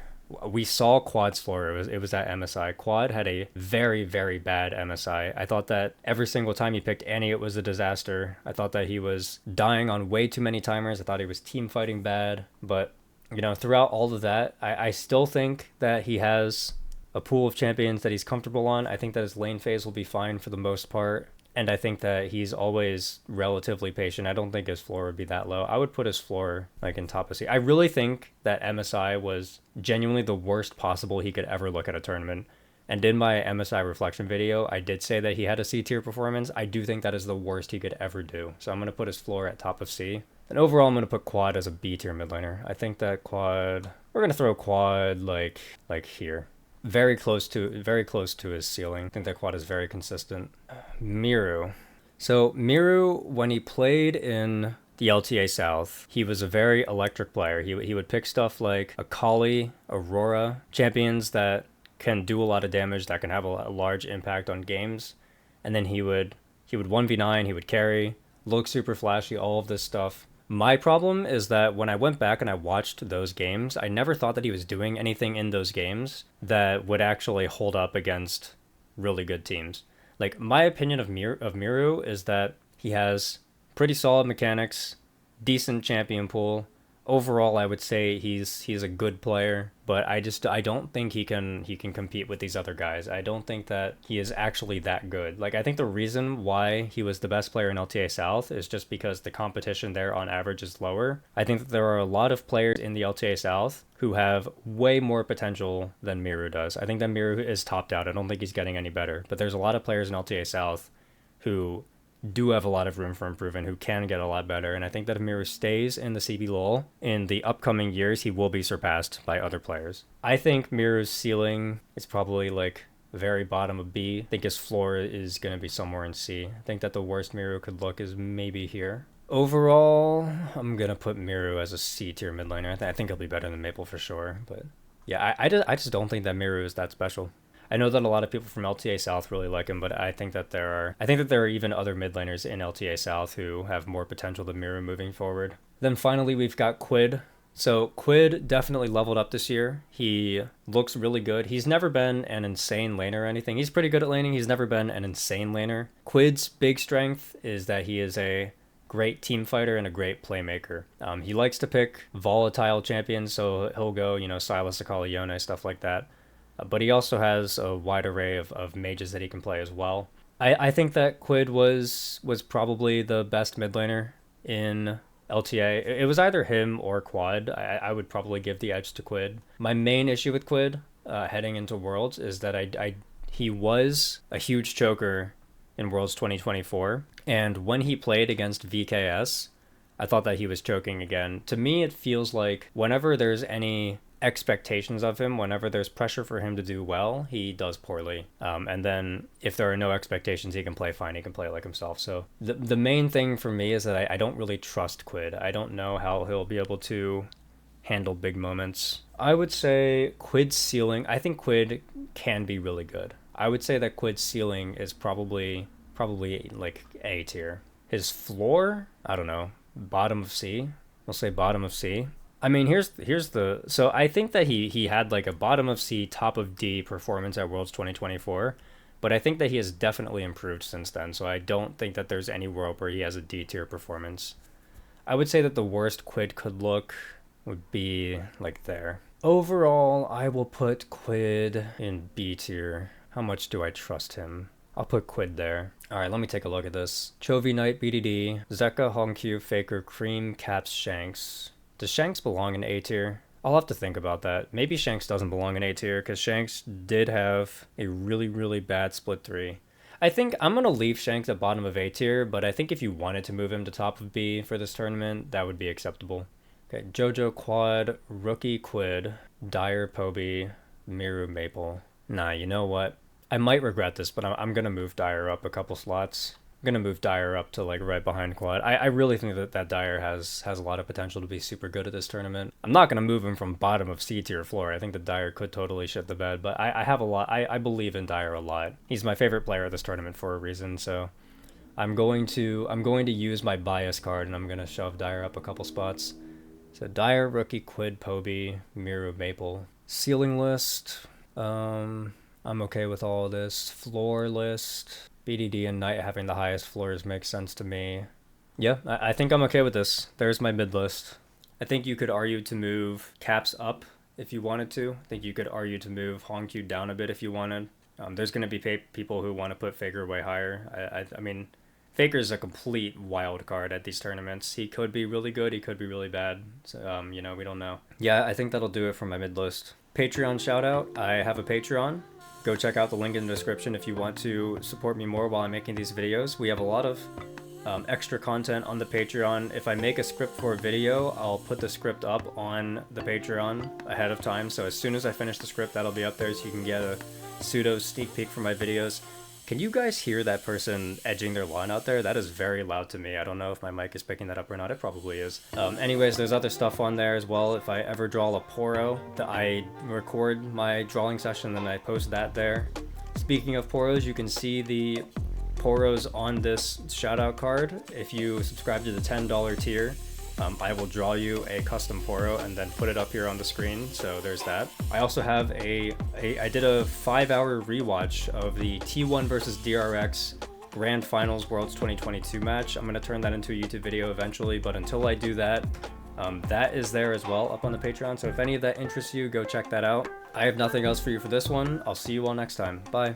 we saw Quad's floor. It was at MSI. Quad had a very, very bad MSI. I thought that every single time he picked Annie, it was a disaster. I thought that he was dying on way too many timers. I thought he was team fighting bad. But, throughout all of that, I still think that he has a pool of champions that he's comfortable on. I think that his lane phase will be fine for the most part. And I think that he's always relatively patient. I don't think his floor would be that low. I would put his floor like in top of C. I really think that MSI was genuinely the worst possible he could ever look at a tournament. And in my MSI reflection video, I did say that he had a C tier performance. I do think that is the worst he could ever do. So I'm going to put his floor at top of C. And overall, I'm going to put Quad as a B tier mid laner. I think that Quad, we're going to throw Quad like here. Very close to his ceiling. I think that Quad is very consistent. Miru. So Miru, when he played in the LTA South, he was a very electric player. He would pick stuff like Akali, Aurora, champions that can do a lot of damage, that can have a large impact on games. And then he would 1v9, he would carry, look super flashy, all of this stuff. My problem is that when I went back and I watched those games, I never thought that he was doing anything in those games that would actually hold up against really good teams. Like, my opinion of Miru is that he has pretty solid mechanics, decent champion pool. Overall, I would say he's a good player, but I don't think he can compete with these other guys. I don't think that he is actually that good. Like, I think the reason why he was the best player in LTA South is just because the competition there on average is lower. I think that there are a lot of players in the LTA South who have way more potential than Miru does. I think that Miru is topped out. I don't think he's getting any better, but there's a lot of players in LTA South who do have a lot of room for improvement, who can get a lot better. And I think that if Miru stays in the CB LoL in the upcoming years, he will be surpassed by other players. I think Miru's ceiling is probably like very bottom of B. I think his floor is going to be somewhere in C. I think that the worst Miru could look is maybe here. Overall, I'm going to put Miru as a C tier mid laner. I think he'll be better than Maple for sure. But yeah, I just don't think that Miru is that special. I know that a lot of people from LTA South really like him, but I think that there are even other mid laners in LTA South who have more potential than Miru moving forward. Then finally, we've got Quid. So Quid definitely leveled up this year. He looks really good. He's never been an insane laner or anything. He's pretty good at laning. He's never been an insane laner. Quid's big strength is that he is a great team fighter and a great playmaker. He likes to pick volatile champions, so he'll go, Sylas, Akali, Yone, stuff like that. But he also has a wide array of mages that he can play as well. I think that Quid was probably the best mid laner in LTA. It was either him or Quad. I would probably give the edge to Quid. My main issue with Quid heading into Worlds is that he was a huge choker in Worlds 2024. And when he played against VKS, I thought that he was choking again. To me, it feels like whenever there's any expectations of him, whenever there's pressure for him to do well, he does poorly. And then if there are no expectations, he can play fine. He can play like himself. So the main thing for me is that I don't really trust Quid. I don't know how he'll be able to handle big moments. I would say Quid's ceiling, I think Quid can be really good. I would say that Quid's ceiling is probably like A tier. His floor, I don't know, bottom of C. We'll say bottom of C. I mean, so I think that he had like a bottom of C, top of D performance at Worlds 2024, but I think that he has definitely improved since then, so I don't think that there's any world where he has a D tier performance. I would say that the worst Quid could look would be like there. Overall, I will put Quid in B tier. How much do I trust him? I'll put Quid there. Alright, let me take a look at this. Chovy Knight, BDD, Zeka, Hongq, Faker, Cream, Caps, Shanks. Does Shanks belong in A tier? I'll have to think about that. Maybe Shanks doesn't belong in A tier because Shanks did have a really, really bad split 3. I think I'm going to leave Shanks at bottom of A tier, but I think if you wanted to move him to top of B for this tournament, that would be acceptable. Okay, Jojo, Quad, Rookie, Quid, Dire, Poby, Miru, Maple. Nah, you know what? I might regret this, but I'm going to move Dire up a couple slots. I'm going to move Dire up to like right behind Quad. I really think that Dire has a lot of potential to be super good at this tournament. I'm not going to move him from bottom of C tier floor. I think that Dire could totally shit the bed, but I believe in Dire a lot. He's my favorite player at this tournament for a reason, so I'm going to use my bias card and I'm going to shove Dire up a couple spots. So Dire, Rookie, Quid, Poby, Miru, Maple. Ceiling list. I'm okay with all of this. Floor list. BDD and Knight having the highest floors makes sense to me. Yeah, I think I'm okay with this. There's my mid list. I think you could argue to move Caps up if you wanted to. I think you could argue to move Hongq down a bit if you wanted. There's going to be people who want to put Faker way higher. I mean, Faker's a complete wild card at these tournaments. He could be really good, he could be really bad. So, you know, we don't know. Yeah, I think that'll do it for my mid list. Patreon shout out. I have a Patreon. Go check out the link in the description if you want to support me more while I'm making these videos. We have a lot of extra content on the Patreon. If I make a script for a video, I'll put the script up on the Patreon ahead of time. So as soon as I finish the script, that'll be up there so you can get a pseudo sneak peek for my videos. Can you guys hear that person edging their lawn out there? That is very loud to me. I don't know if my mic is picking that up or not. It probably is. Anyways, there's other stuff on there as well. If I ever draw a Poro, I record my drawing session, then I post that there. Speaking of Poros, you can see the Poros on this shoutout card. If you subscribe to the $10 tier, I will draw you a custom Poro and then put it up here on the screen, so there's that. I also have I did a 5-hour rewatch of the T1 versus DRX Grand Finals Worlds 2022 match. I'm going to turn that into a YouTube video eventually, but until I do that, that is there as well up on the Patreon, so if any of that interests you, go check that out. I have nothing else for you for this one. I'll see you all next time. Bye.